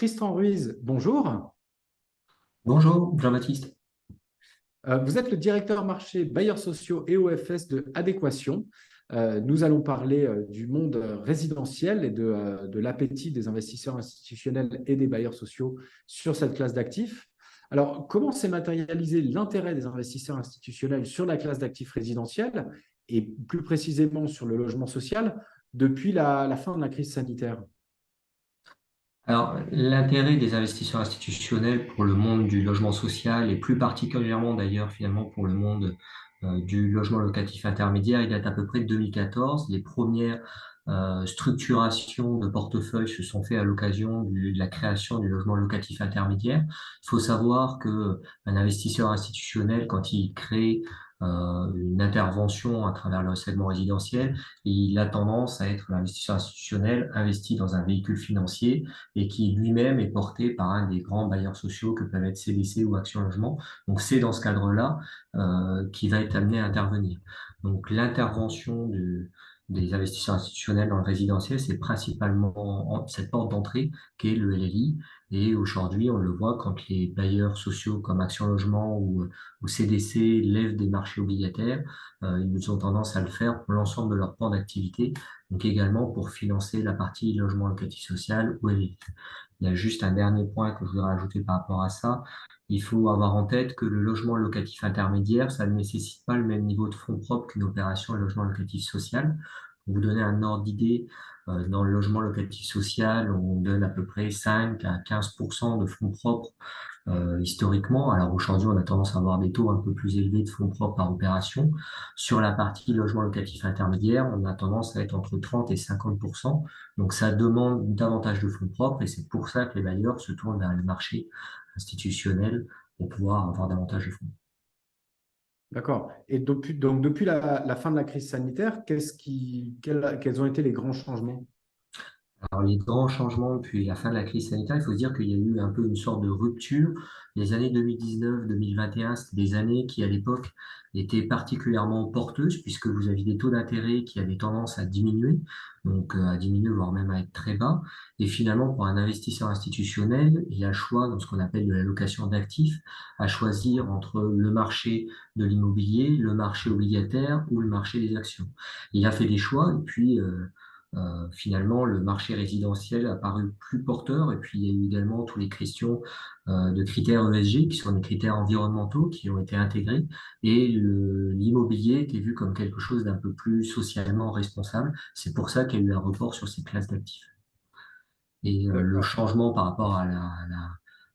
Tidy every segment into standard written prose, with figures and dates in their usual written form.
Tristan Ruiz, bonjour. Bonjour, Jean-Baptiste. Vous êtes le directeur marché bailleurs sociaux et OFS de Adéquation. Nous allons parler du monde résidentiel et de l'appétit des investisseurs institutionnels et des bailleurs sociaux sur cette classe d'actifs. Alors, comment s'est matérialisé l'intérêt des investisseurs institutionnels sur la classe d'actifs résidentiels et plus précisément sur le logement social depuis la fin de la crise sanitaire? Alors, l'intérêt des investisseurs institutionnels pour le monde du logement social et plus particulièrement d'ailleurs finalement pour le monde du logement locatif intermédiaire, il date à peu près de 2014. Les premières structurations de portefeuille se sont faites à l'occasion de la création du logement locatif intermédiaire. Il faut savoir que un investisseur institutionnel, quand il crée une intervention à travers le segment résidentiel, il a tendance à être l'investisseur institutionnel investi dans un véhicule financier et qui lui-même est porté par un des grands bailleurs sociaux que peuvent être CDC ou Action Logement. Donc c'est dans ce cadre-là qu'il va être amené à intervenir. Donc l'intervention des investisseurs institutionnels dans le résidentiel, c'est principalement cette porte d'entrée qu'est le LLI. Et aujourd'hui, on le voit quand les bailleurs sociaux comme Action Logement ou CDC lèvent des marchés obligataires, ils ont tendance à le faire pour l'ensemble de leur plan d'activité, donc également pour financer la partie logement locatif social ou LLI. Il y a juste un dernier point que je voudrais rajouter par rapport à ça. Il faut avoir en tête que le logement locatif intermédiaire, ça ne nécessite pas le même niveau de fonds propres qu'une opération de logement locatif social. Pour vous donner un ordre d'idée, dans le logement locatif social, on donne à peu près 5 à 15% de fonds propres historiquement. Alors aujourd'hui, on a tendance à avoir des taux un peu plus élevés de fonds propres par opération. Sur la partie logement locatif intermédiaire, on a tendance à être entre 30 et 50%. Donc ça demande davantage de fonds propres et c'est pour ça que les bailleurs se tournent vers le marché institutionnel pour pouvoir avoir davantage de fonds. D'accord. Et depuis la fin de la crise sanitaire, quels ont été les grands changements? Alors, les grands changements depuis la fin de la crise sanitaire, il faut se dire qu'il y a eu un peu une sorte de rupture. Les années 2019-2021, c'était des années qui, à l'époque, étaient particulièrement porteuses puisque vous aviez des taux d'intérêt qui avaient tendance à diminuer, donc à diminuer, voire même à être très bas. Et finalement, pour un investisseur institutionnel, il a le choix dans ce qu'on appelle de la location d'actifs, à choisir entre le marché de l'immobilier, le marché obligataire ou le marché des actions. Il a fait des choix et puis finalement, le marché résidentiel a paru plus porteur. Et puis, il y a eu également toutes les questions de critères ESG, qui sont des critères environnementaux qui ont été intégrés, et l'immobilier qui est vu comme quelque chose d'un peu plus socialement responsable. C'est pour ça qu'il y a eu un report sur ces classes d'actifs. Et le D'accord. changement par rapport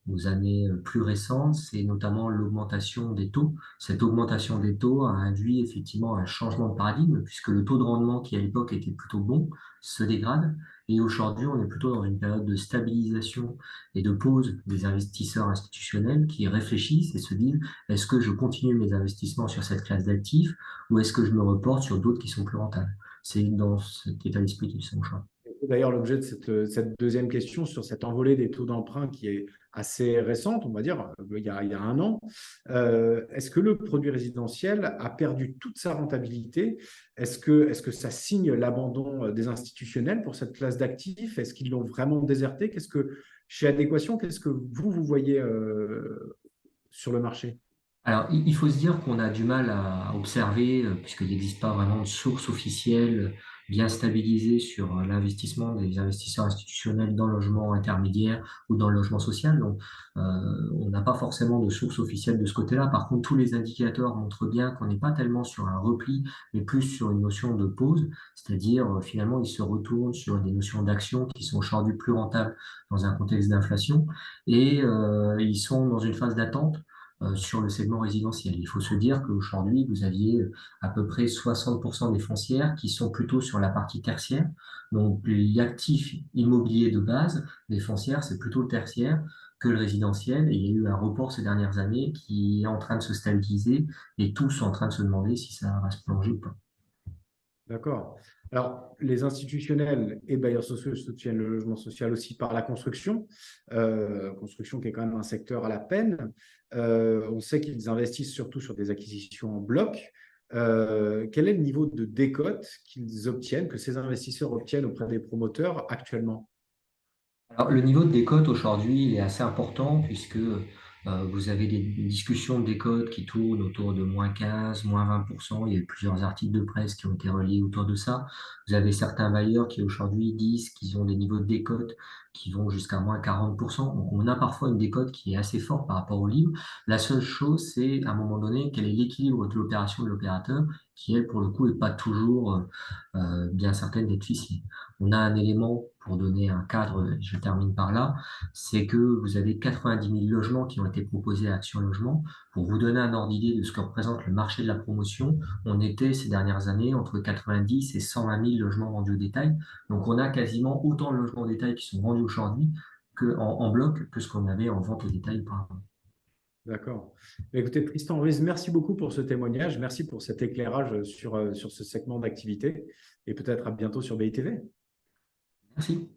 aux années plus récentes, c'est notamment l'augmentation des taux. Cette augmentation des taux a induit effectivement un changement de paradigme, puisque le taux de rendement qui à l'époque était plutôt bon se dégrade. Et aujourd'hui, on est plutôt dans une période de stabilisation et de pause des investisseurs institutionnels qui réfléchissent et se disent, est-ce que je continue mes investissements sur cette classe d'actifs ou est-ce que je me reporte sur d'autres qui sont plus rentables? C'est dans cet état d'esprit qu'ils sont au choix. D'ailleurs, l'objet de cette deuxième question sur cette envolée des taux d'emprunt qui est assez récente, on va dire, il y a un an, est-ce que le produit résidentiel a perdu toute sa rentabilité? Est-ce que ça signe l'abandon des institutionnels pour cette classe d'actifs? Est-ce qu'ils l'ont vraiment déserté? Chez Adéquation, qu'est-ce que vous voyez sur le marché? Alors, il faut se dire qu'on a du mal à observer, puisqu'il n'existe pas vraiment de source officielle bien stabilisée sur l'investissement des investisseurs institutionnels dans le logement intermédiaire ou dans le logement social. Donc, on n'a pas forcément de source officielle de ce côté-là. Par contre, tous les indicateurs montrent bien qu'on n'est pas tellement sur un repli, mais plus sur une notion de pause, c'est-à-dire finalement, ils se retournent sur des notions d'action qui sont aujourd'hui plus rentables dans un contexte d'inflation et ils sont dans une phase d'attente sur le segment résidentiel. Il faut se dire qu'aujourd'hui, vous aviez à peu près 60% des foncières qui sont plutôt sur la partie tertiaire. Donc, l'actif immobilier de base des foncières, c'est plutôt le tertiaire que le résidentiel. Et il y a eu un report ces dernières années qui est en train de se stabiliser et tous sont en train de se demander si ça va se prolonger ou pas. D'accord. Alors, les institutionnels et bailleurs sociaux soutiennent le logement social aussi par la construction qui est quand même un secteur à la peine. On sait qu'ils investissent surtout sur des acquisitions en bloc. Quel est le niveau de décote qu'ils obtiennent, que ces investisseurs obtiennent auprès des promoteurs actuellement? Alors, le niveau de décote aujourd'hui, il est assez important puisque vous avez des discussions de décote qui tournent autour de -15, -20%. Il y a eu plusieurs articles de presse qui ont été reliés autour de ça. Vous avez certains bailleurs qui aujourd'hui disent qu'ils ont des niveaux de décote qui vont jusqu'à -40%. Donc, on a parfois une décote qui est assez forte par rapport au livre. La seule chose, c'est à un moment donné, quel est l'équilibre de l'opération de l'opérateur qui, elle, pour le coup, n'est pas toujours bien certaine d'être ficelée. On a un élément pour donner un cadre, je termine par là, c'est que vous avez 90 000 logements qui ont été proposés à Action Logement. Pour vous donner un ordre d'idée de ce que représente le marché de la promotion, on était ces dernières années entre 90 et 120 000 logements vendus au détail. Donc on a quasiment autant de logements au détail qui sont vendus aujourd'hui en bloc que ce qu'on avait en vente au détail auparavant. D'accord. Écoutez, Tristan Ruiz, merci beaucoup pour ce témoignage. Merci pour cet éclairage sur ce segment d'activité et peut-être à bientôt sur BITV. Merci.